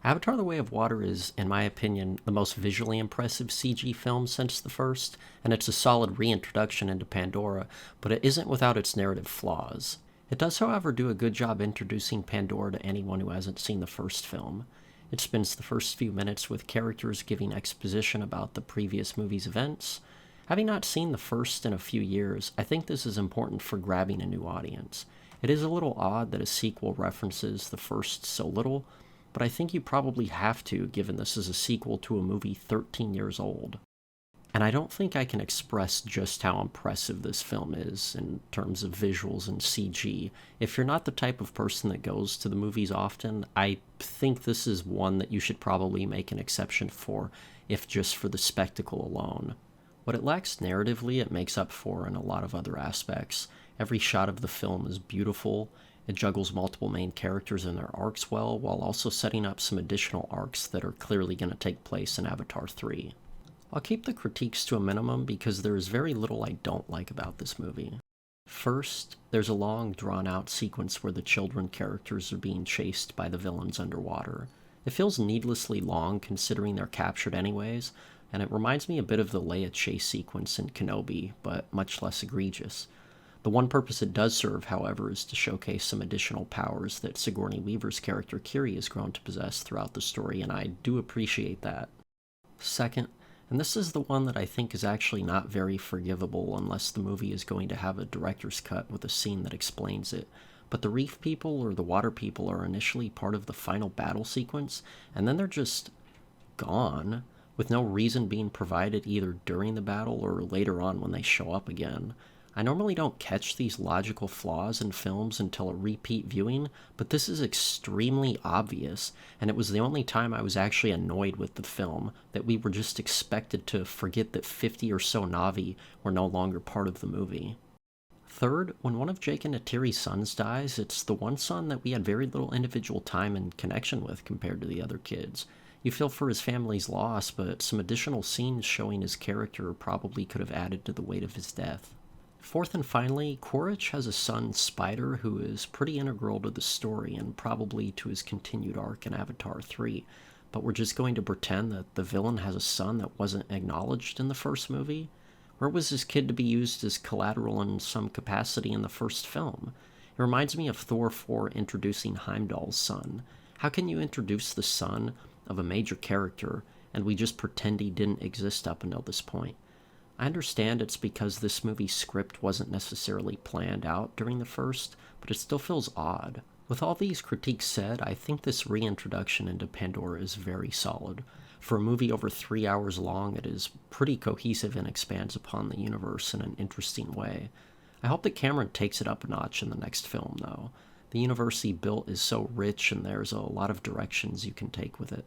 Avatar The Way of Water is, in my opinion, the most visually impressive CG film since the first, and it's a solid reintroduction into Pandora, but it isn't without its narrative flaws. It does, however, do a good job introducing Pandora to anyone who hasn't seen the first film. It spends the first few minutes with characters giving exposition about the previous movie's events. Having not seen the first in a few years, I think this is important for grabbing a new audience. It is a little odd that a sequel references the first so little, but I think you probably have to, given this is a sequel to a movie 13 years old. And I don't think I can express just how impressive this film is in terms of visuals and CG. If you're not the type of person that goes to the movies often, I think this is one that you should probably make an exception for, if just for the spectacle alone. What it lacks narratively, it makes up for in a lot of other aspects. Every shot of the film is beautiful. It juggles multiple main characters and their arcs well, while also setting up some additional arcs that are clearly going to take place in Avatar 3. I'll keep the critiques to a minimum because there is very little I don't like about this movie. First, there's a long, drawn-out sequence where the children characters are being chased by the villains underwater. It feels needlessly long considering they're captured anyways, and it reminds me a bit of the Leia chase sequence in Kenobi, but much less egregious. The one purpose it does serve, however, is to showcase some additional powers that Sigourney Weaver's character Kiri has grown to possess throughout the story, and I do appreciate that. Second, and this is the one that I think is actually not very forgivable unless the movie is going to have a director's cut with a scene that explains it, but the reef people or the water people are initially part of the final battle sequence, and then they're just gone, with no reason being provided either during the battle or later on when they show up again. I normally don't catch these logical flaws in films until a repeat viewing, but this is extremely obvious, and it was the only time I was actually annoyed with the film, that we were just expected to forget that 50 or so Na'vi were no longer part of the movie. Third, when one of Jake and Neytiri's sons dies, it's the one son that we had very little individual time and connection with compared to the other kids. You feel for his family's loss, but some additional scenes showing his character probably could have added to the weight of his death. Fourth and finally, Quaritch has a son, Spider, who is pretty integral to the story and probably to his continued arc in Avatar 3, but we're just going to pretend that the villain has a son that wasn't acknowledged in the first movie? Where was this kid to be used as collateral in some capacity in the first film? It reminds me of Thor 4 introducing Heimdall's son. How can you introduce the son of a major character and we just pretend he didn't exist up until this point? I understand it's because this movie's script wasn't necessarily planned out during the first, but it still feels odd. With all these critiques said, I think this reintroduction into Pandora is very solid. For a movie over 3 hours long, it is pretty cohesive and expands upon the universe in an interesting way. I hope that Cameron takes it up a notch in the next film, though. The universe he built is so rich and there's a lot of directions you can take with it.